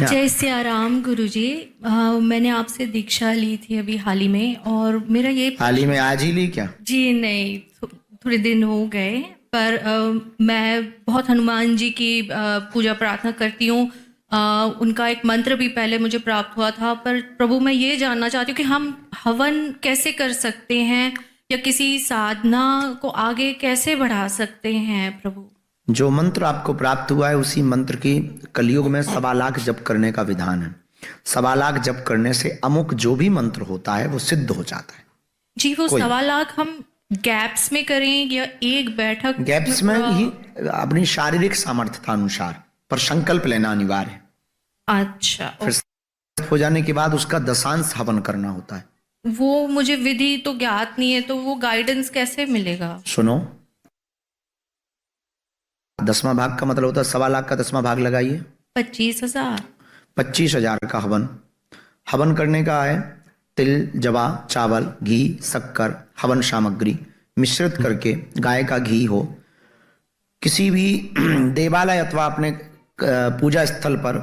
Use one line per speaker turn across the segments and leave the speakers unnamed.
जय सिया राम गुरुजी। मैंने आपसे दीक्षा ली थी अभी हाल ही में, और मेरा ये
हाल ही में आज ही ली क्या?
जी नहीं, थोड़े दिन हो गए, पर मैं बहुत हनुमान जी की पूजा प्रार्थना करती हूँ। उनका एक मंत्र भी पहले मुझे प्राप्त हुआ था, पर प्रभु मैं ये जानना चाहती हूँ कि हम हवन कैसे कर सकते हैं या किसी साधना को आगे कैसे बढ़ा सकते हैं प्रभु।
जो मंत्र आपको प्राप्त हुआ है उसी मंत्र की कलयुग में 1.25 लाख जप करने का विधान है। 1.25 लाख जप करने से अमुक जो भी मंत्र होता है वो सिद्ध हो जाता है।
जी, वो
कोई
1.25 लाख हम गैप्स में करें या एक बैठक
गैप्स में ही अपनी शारीरिक सामर्थ्यता अनुसार, पर संकल्प लेना अनिवार्य है।
अच्छा,
फिर हो जाने के बाद उसका दशांश हवन करना होता है।
वो मुझे विधि तो ज्ञात नहीं है, तो वो गाइडेंस कैसे मिलेगा।
सुनो, 10वां भाग का मतलब होता है 1.25 लाख का 10वां भाग लगाइए
25,000।
25,000 का हवन। हवन करने का है तिल, जवा, चावल, घी, शक्कर, हवन सामग्री मिश्रित करके, गाय का घी हो, किसी भी देवालय अथवा अपने पूजा स्थल पर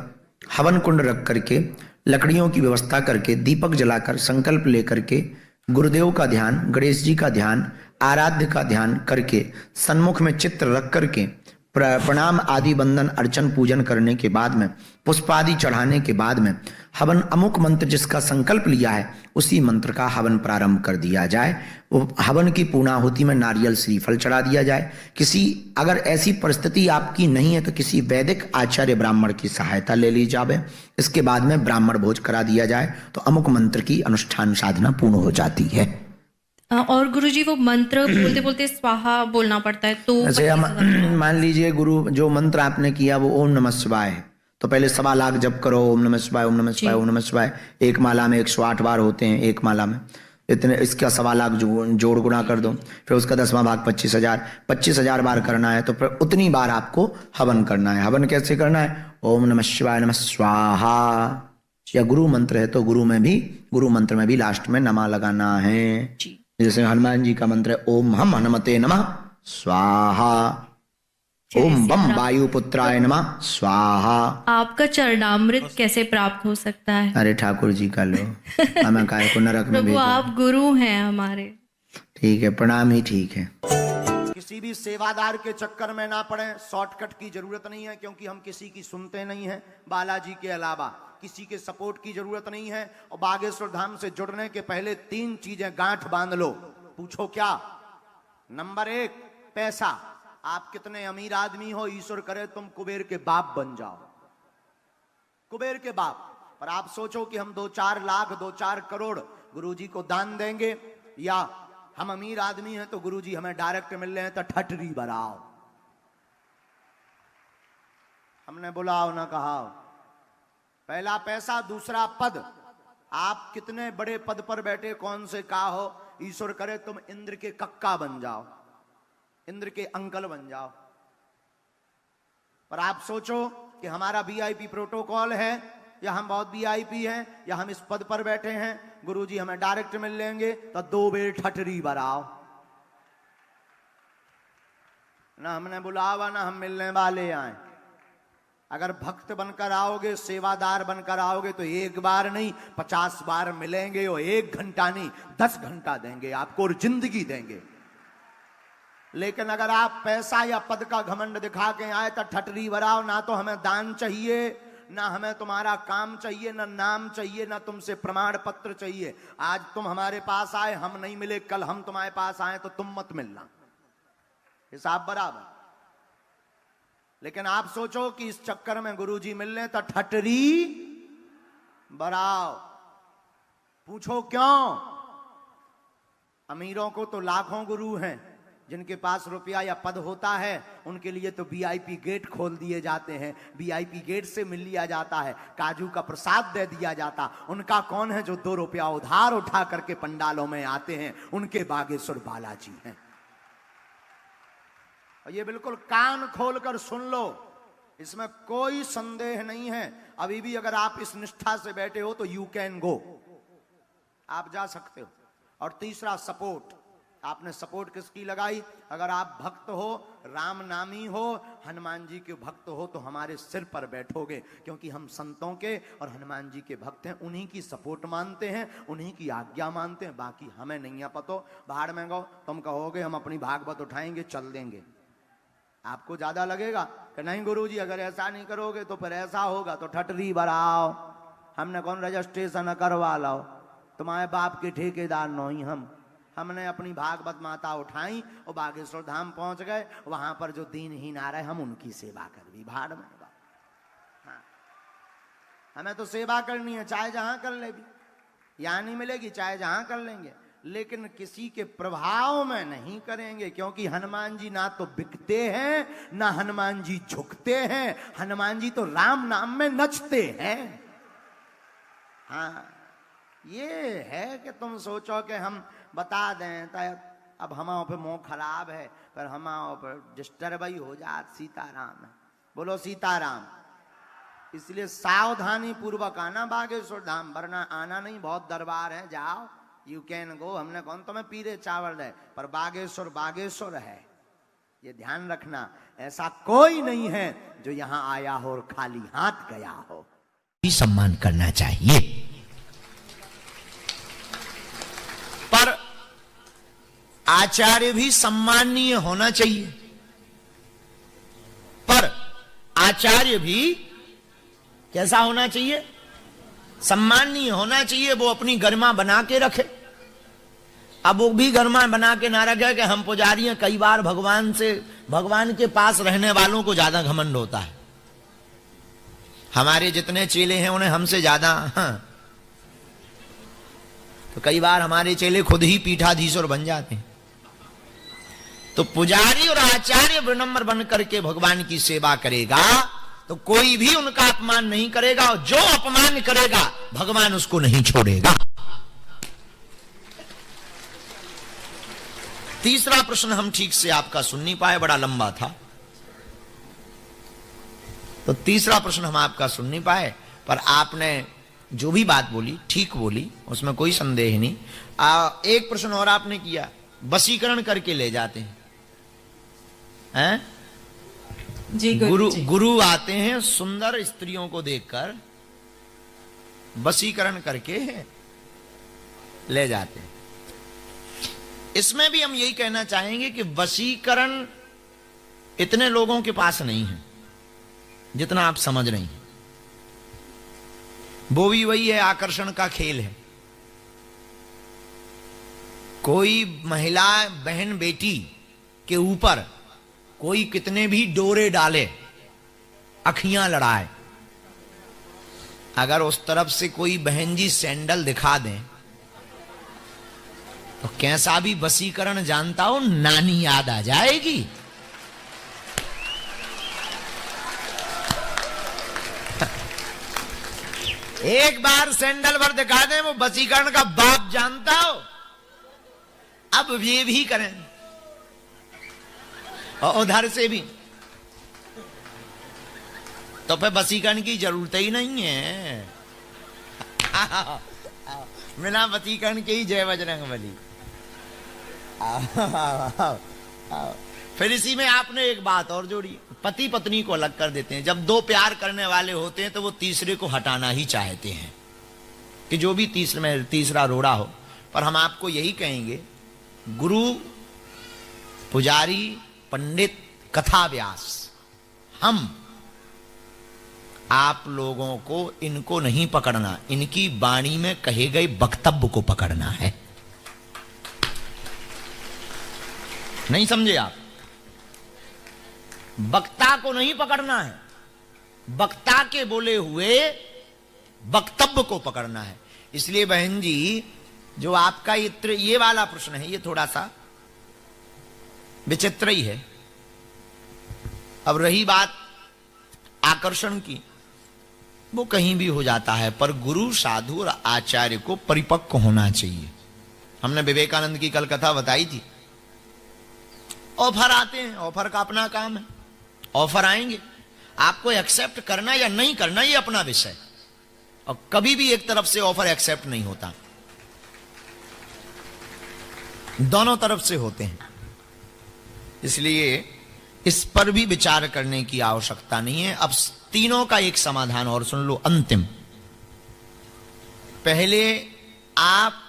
हवन कुंड रख करके, लकड़ियों की व्यवस्था करके, दीपक जलाकर, संकल्प लेकर के, गुरुदेव का ध्यान, गणेश जी का ध्यान, आराध्य का ध्यान करके, सन्मुख में चित्र रख करके, प्रणाम आदि वंदन अर्चन पूजन करने के बाद में, पुष्प आदि चढ़ाने के बाद में, हवन अमुक मंत्र जिसका संकल्प लिया है उसी मंत्र का हवन प्रारंभ कर दिया जाए। वो हवन की पूर्णाहुति में नारियल श्रीफल चढ़ा दिया जाए। किसी अगर ऐसी परिस्थिति आपकी नहीं है तो किसी वैदिक आचार्य ब्राह्मण की सहायता ले ली जाए। इसके बाद में ब्राह्मण भोज करा दिया जाए तो अमुक मंत्र की अनुष्ठान साधना पूर्ण हो जाती है।
और गुरुजी वो मंत्र बोलते बोलते स्वाहा बोलना पड़ता है, तो
ऐसे मान लीजिए गुरु जो मंत्र आपने किया वो ओम नमः शिवाय है, तो पहले 1.25 लाख जप करो ओम नमः शिवाय, ओम नमः शिवाय, ओम नमः शिवाय। एक माला में 108 बार होते हैं, एक माला में इतने, इसका 1.25 लाख जोड़ गुणा कर दो, फिर उसका 10वां भाग 25,000, 25,000 बार करना है तो फिर उतनी बार आपको हवन करना है। हवन कैसे करना है? ओम नमः शिवाय नमः स्वाहा, या गुरु मंत्र है तो गुरु मंत्र में भी लास्ट में नमा लगाना है। जैसे हनुमान जी का मंत्र है ओम हम हनुमते नमः स्वाहा, ओम बम वायुपुत्राय नमः स्वाहा।
आपका चरणामृत कैसे प्राप्त हो सकता है?
अरे ठाकुर जी का लो, हमें काय को नरक में
प्रभु आप गुरु हैं हमारे।
ठीक है, प्रणाम ही ठीक है।
किसी भी सेवादार के चक्कर में ना पड़े, शॉर्टकट की जरूरत नहीं है, क्योंकि हम किसी की सुनते नहीं हैं बालाजी के अलावा, किसी के सपोर्ट की जरूरत नहीं है। और बागेश्वर धाम से जुड़ने के पहले 3 चीजें गांठ बांध लो। पूछो क्या? नंबर 1 पैसा। आप कितने अमीर आदमी हो, ईश्वर करे तुम कुबेर के बाप बन जाओ, कुबेर के बाप। पर आप सोचो कि हम 2-4 लाख 2-4 करोड़ गुरुजी को दान देंगे, या हम अमीर आदमी हैं तो गुरुजी हमें डायरेक्ट मिल रहे हैं तो ठटरी भराओ। हमने बुलाओ ना कहाओ। पहला पैसा, दूसरा पद। आप कितने बड़े पद पर बैठे, कौन से का हो, ईश्वर करे तुम इंद्र के कक्का बन जाओ, इंद्र के अंकल बन जाओ। पर आप सोचो कि हमारा वीआईपी प्रोटोकॉल है, या हम बहुत वीआईपी हैं, या हम इस पद पर बैठे हैं, गुरुजी हमें डायरेक्ट मिल लेंगे तो 2 बेर ठटरी भराओ। ना हमने बुलावा ना हम मिलने वाले आए। अगर भक्त बनकर आओगे, सेवादार बनकर आओगे तो एक बार नहीं 50 बार मिलेंगे, और 1 घंटा नहीं 10 घंटा देंगे आपको, और जिंदगी देंगे। लेकिन अगर आप पैसा या पद का घमंड दिखा के आए तो ठटरी भराओ। ना तो हमें दान चाहिए, ना हमें तुम्हारा काम चाहिए, ना नाम चाहिए, ना तुमसे प्रमाण पत्र चाहिए। आज तुम हमारे पास आए, हम नहीं मिले, कल हम तुम्हारे पास आए तो तुम मत मिलना, हिसाब बराबर। लेकिन आप सोचो कि इस चक्कर में गुरुजी मिलने तो ठटरी भराओ। पूछो क्यों? अमीरों को तो लाखों गुरु हैं, जिनके पास रुपया या पद होता है उनके लिए तो वीआईपी गेट खोल दिए जाते हैं, वीआईपी गेट से मिल लिया जाता है, काजू का प्रसाद दे दिया जाता। उनका कौन है जो 2 रुपया उधार उठा करके पंडालों में आते हैं? उनके बागेश्वर बालाजी हैं। और ये बिल्कुल कान खोलकर सुन लो, इसमें कोई संदेह नहीं है। अभी भी अगर आप इस निष्ठा से बैठे हो तो यू कैन गो, आप जा सकते हो। और तीसरा सपोर्ट, आपने सपोर्ट किसकी लगाई? अगर आप भक्त हो, राम नामी हो, हनुमान जी के भक्त हो तो हमारे सिर पर बैठोगे, क्योंकि हम संतों के और हनुमान जी के भक्त हैं। उन्हीं की सपोर्ट मानते हैं, उन्हीं की आज्ञा मानते हैं, बाकी हमें नहीं है पतो। बाहर में गो, तुम कहोगे हम अपनी भागवत उठाएंगे, चल देंगे, आपको ज्यादा लगेगा कि नहीं गुरुजी अगर ऐसा नहीं करोगे तो फिर ऐसा होगा, तो ठटरी भराओ, हमने कौन रजिस्ट्रेशन करवा लाओ, तुम्हारे बाप के ठेकेदार नहीं हमने अपनी भागवत माता उठाई और बागेश्वर धाम पहुंच गए, वहां पर जो दीनहीन आ रहे हम उनकी सेवा कर दी। भाड़ में हाँ, हमें तो सेवा करनी है, चाहे जहां कर लेगी, यहां नहीं मिलेगी, चाहे जहां कर लेंगे, लेकिन किसी के प्रभाव में नहीं करेंगे, क्योंकि हनुमान जी ना तो बिकते हैं ना हनुमान जी झुकते हैं, हनुमान जी तो राम नाम में नचते हैं। हाँ, ये है कि तुम सोचो कि हम बता दें तो अब हमारे पे मुंह खराब है, पर हमारे पर डिस्टर्ब ही हो जात। सीताराम है, बोलो सीताराम। इसलिए सावधानी पूर्वक आना बागेश्वर धाम, वरना आना नहीं, बहुत दरबार है, जाओ, यू कैन गो, हमने कौन तुम्हें पीरे चावल दे, पर बागेश्वर बागेश्वर है, ये ध्यान रखना। ऐसा कोई नहीं है जो यहां आया हो और खाली हाथ गया हो।
सम्मान करना चाहिए, पर आचार्य भी सम्माननीय होना चाहिए, पर आचार्य भी कैसा होना चाहिए? सम्माननीय होना चाहिए। वो अपनी गरिमा बना के रखे। अब वो भी गरिमा बना के ना रखे कि हम पुजारी हैं, कई बार भगवान के पास रहने वालों को ज्यादा घमंड होता है। हमारे जितने चेले हैं उन्हें हमसे ज्यादा, हाँ, तो कई बार हमारे चेले खुद ही पीठाधीश्वर बन जाते हैं। तो पुजारी और आचार्य विनम्र बन करके भगवान की सेवा करेगा तो कोई भी उनका अपमान नहीं करेगा, और जो अपमान करेगा भगवान उसको नहीं छोड़ेगा। तीसरा प्रश्न हम ठीक से आपका सुन नहीं पाए, बड़ा लंबा था, तो तीसरा प्रश्न हम आपका सुन नहीं पाए, पर आपने जो भी बात बोली ठीक बोली, उसमें कोई संदेह नहीं। एक प्रश्न और आपने किया, वशीकरण करके ले जाते हैं, हैं?
जी
गुरु आते हैं सुंदर स्त्रियों को देखकर वशीकरण करके ले जाते हैं। इसमें भी हम यही कहना चाहेंगे कि वशीकरण इतने लोगों के पास नहीं है जितना आप समझ रही हैं। वो भी वही है, आकर्षण का खेल है। कोई महिला बहन बेटी के ऊपर कोई कितने भी डोरे डाले, अखियां लड़ाए, अगर उस तरफ से कोई बहन जी सैंडल दिखा दें तो कैसा भी वशीकरण जानता हो, नानी याद आ जाएगी। एक बार सैंडल भर दिखा दें, वो वशीकरण का बाप जानता हो। अब ये भी करें और उधर से भी, तो फिर वशीकरण की जरूरत ही नहीं है। बिना वशीकरण के ही जय बजरंगबली। फिर इसी में आपने एक बात और जोड़ी, पति पत्नी को अलग कर देते हैं। जब दो प्यार करने वाले होते हैं तो वो तीसरे को हटाना ही चाहते हैं कि जो भी तीसरा रोड़ा हो। पर हम आपको यही कहेंगे, गुरु, पुजारी, पंडित, कथा व्यास, हम आप लोगों को इनको नहीं पकड़ना, इनकी वाणी में कहे गए वक्तव्य को पकड़ना है। नहीं समझे आप? वक्ता को नहीं पकड़ना है, वक्ता के बोले हुए वक्तव्य को पकड़ना है। इसलिए बहन जी, जो आपका ये वाला प्रश्न है, ये थोड़ा सा विचित्र ही है। अब रही बात आकर्षण की, वो कहीं भी हो जाता है, पर गुरु, साधु और आचार्य को परिपक्व होना चाहिए। हमने विवेकानंद की कल कथा बताई थी। ऑफर आते हैं, ऑफर का अपना काम है, ऑफर आएंगे, आपको एक्सेप्ट करना या नहीं करना ये अपना विषय, और कभी भी एक तरफ से ऑफर एक्सेप्ट नहीं होता। दोनों तरफ से होते हैं, इसलिए इस पर भी विचार करने की आवश्यकता नहीं है। अब तीनों का एक समाधान और सुन लो, अंतिम। पहले आप